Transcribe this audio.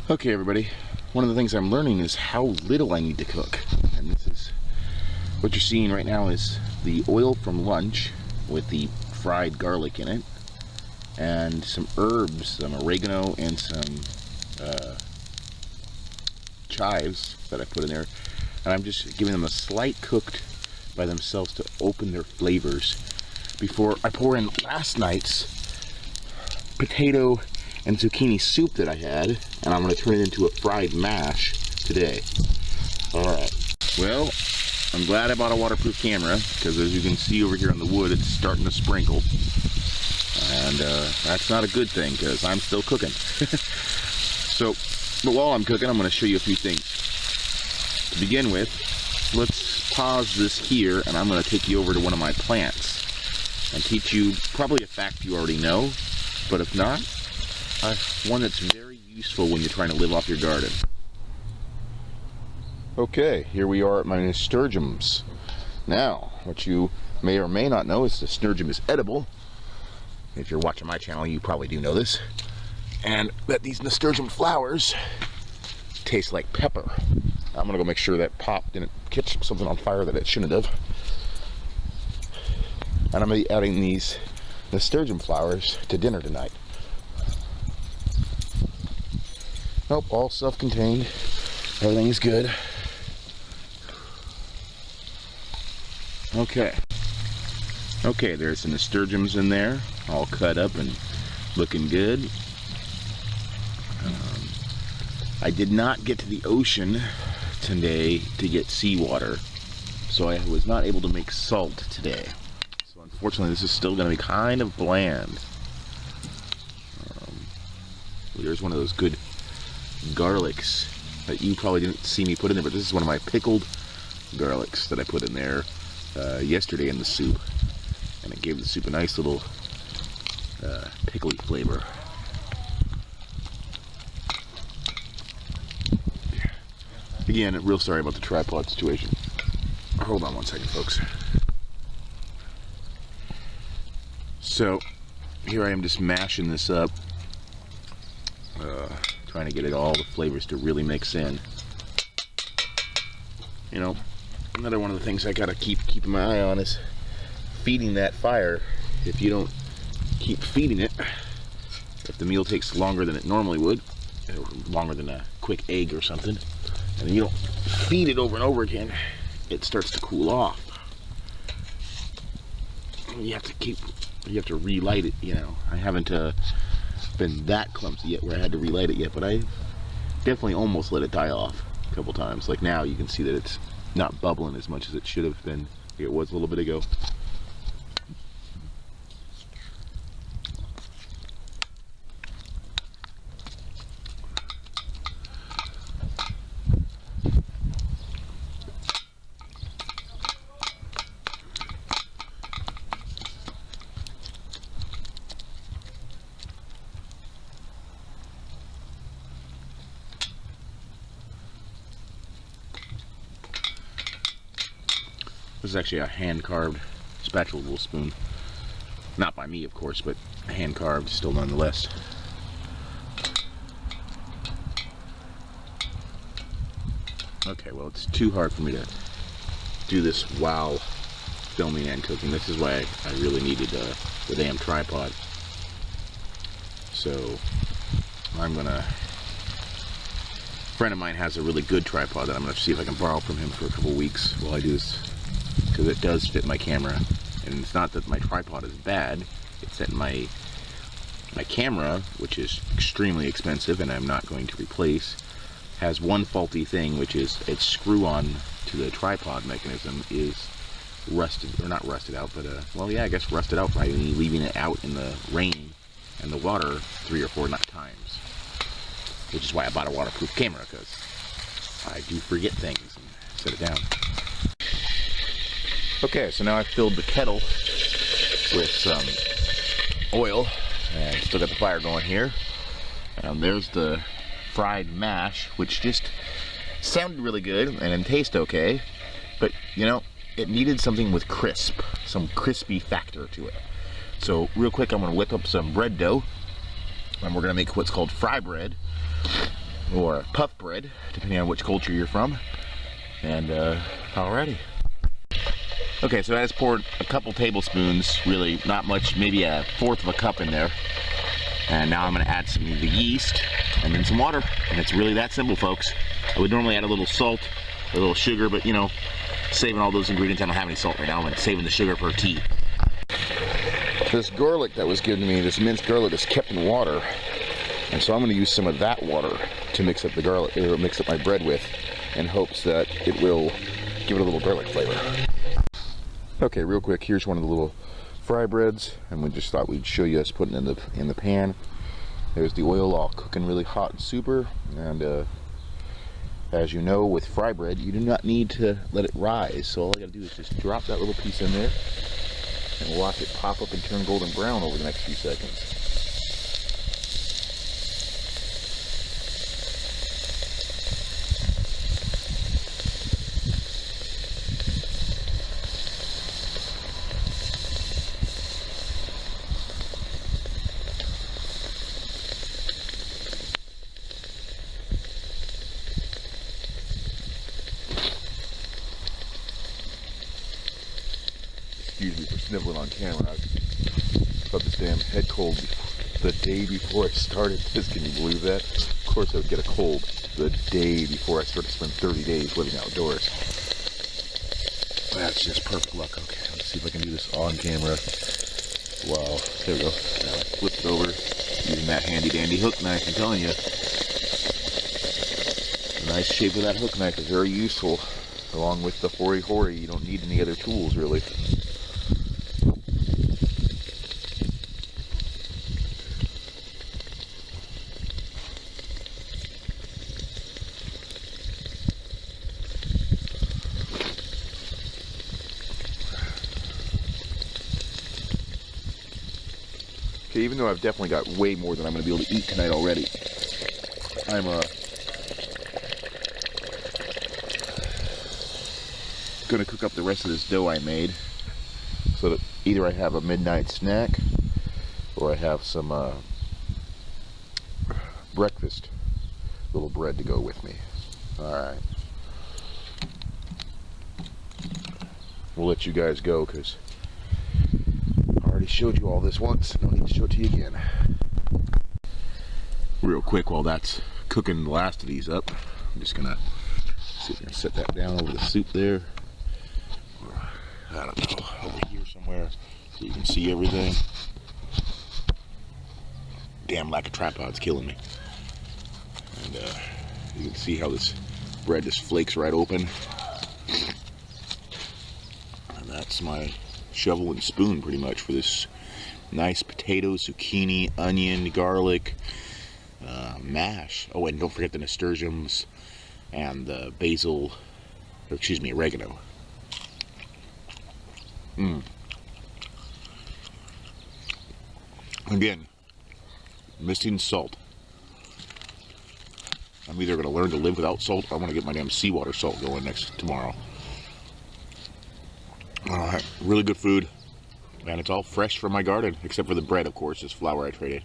Okay, everybody, one of the things I'm learning is how little I need to cook. And this is what you're seeing right now is the oil from lunch with the fried garlic in it and some herbs, some oregano and some chives that I put in there. And I'm just giving them a slight cooked by themselves to open their flavors before I pour in last night's potato and zucchini soup that I had, and I'm going to turn it into a fried mash today. Alright, well, I'm glad I bought a waterproof camera, because as you can see over here on the wood, it's starting to sprinkle. And that's not a good thing, because I'm still cooking. But while I'm cooking, I'm going to show you a few things. To begin with, let's pause this here, and I'm going to take you over to one of my plants and teach you probably a fact you already know, but if not, one that's very useful when you're trying to live off your garden. Okay, here we are at my nasturtiums. Now, what you may or may not know is the nasturtium is edible. If you're watching my channel, you probably do know this. And that these nasturtium flowers taste like pepper. I'm gonna go make sure that pop didn't catch something on fire that it shouldn't have. And I'm gonna be adding these nasturtium flowers to dinner tonight. Nope, all self-contained. Everything is good. Okay. Okay, there's some nasturtiums in there, all cut up and looking good. I did not get to the ocean today to get seawater, so I was not able to make salt today. So unfortunately, this is still going to be kind of bland. There's one of those good garlics that you probably didn't see me put in there, but this is one of my pickled garlics that I put in there yesterday in the soup, and it gave the soup a nice little pickly flavor. Again, real sorry about the tripod situation. Hold on one second, folks. So here I am just mashing this up, trying to get it all the flavors to really mix in. You know, another one of the things I gotta keep my eye on is feeding that fire. If you don't keep feeding it, if the meal takes longer than it normally would, or longer than a quick egg or something, and you don't feed it over and over again, it starts to cool off. You have to relight it, you know. I haven't been that clumsy yet where I had to relight it yet, but I definitely almost let it die off a couple times. Like now you can see that it's not bubbling as much as it should have been. It was a little bit ago. This is actually a hand-carved spatula spoon. Not by me, of course, but hand-carved still nonetheless. Okay, well, it's too hard for me to do this while filming and cooking. This is why I really needed the damn tripod. So I'm gonna... A friend of mine has a really good tripod that I'm gonna see if I can borrow from him for a couple weeks while I do this, because it does fit my camera. And it's not that my tripod is bad, it's that my camera, which is extremely expensive and I'm not going to replace, has one faulty thing, which is its screw-on to the tripod mechanism is rusted, or not rusted out, but well, yeah, I guess rusted out by leaving it out in the rain and the water 3 or 4 times. Which is why I bought a waterproof camera, because I do forget things and set it down. Okay, so now I've filled the kettle with some oil and still got the fire going here. And there's the fried mash, which just sounded really good and didn't taste okay, but you know, it needed something with crisp, some crispy factor to it. So real quick, I'm gonna whip up some bread dough and we're gonna make what's called fry bread. or puff bread, depending on which culture you're from. And alrighty. Okay, so I just poured a couple tablespoons, really not much, maybe a fourth of a cup in there. And now I'm gonna add some of the yeast and then some water. And it's really that simple, folks. I would normally add a little salt, a little sugar, but you know, saving all those ingredients. I don't have any salt right now. I'm saving the sugar for tea. This garlic that was given to me, this minced garlic, is kept in water. And so I'm gonna use some of that water to mix up the garlic, or mix up my bread with, in hopes that it will give it a little garlic flavor. Okay, real quick, here's one of the little fry breads, and we just thought we'd show you us putting it in the pan. There's the oil all cooking really hot and super, and as you know, with fry bread, you do not need to let it rise. So all I gotta do is just drop that little piece in there and watch it pop up and turn golden brown over the next few seconds. Excuse me for sniveling on camera. I got this damn head cold the day before I started this. Can you believe that? Of course I would get a cold the day before I started to spend 30 days living outdoors. That's just perfect luck. Okay, let's see if I can do this on camera. Wow, there we go. Now I flip it over using that handy dandy hook knife. I'm telling you, the nice shape of that hook knife is very useful. Along with the hori-hori, you don't need any other tools really. Okay, even though I've definitely got way more than I'm going to be able to eat tonight already, I'm going to cook up the rest of this dough I made so that either I have a midnight snack or I have some breakfast little bread to go with me. Alright. We'll let you guys go because I already showed you all this once. No need to show it to you again. Real quick, while that's cooking the last of these up, I'm just gonna sit here and set that down over the soup there. Or, I don't know, over here somewhere so you can see everything. Damn lack of tripod's killing me. And you can see how this bread just flakes right open. And that's my shovel and spoon pretty much for this nice potato, zucchini, onion, garlic mash. Oh, and don't forget the nasturtiums and the basil, or excuse me, oregano. Again, missing salt. I'm either going to learn to live without salt or I'm going to get my damn seawater salt going tomorrow. Alright, really good food. And it's all fresh from my garden, except for the bread, of course, is flour I traded.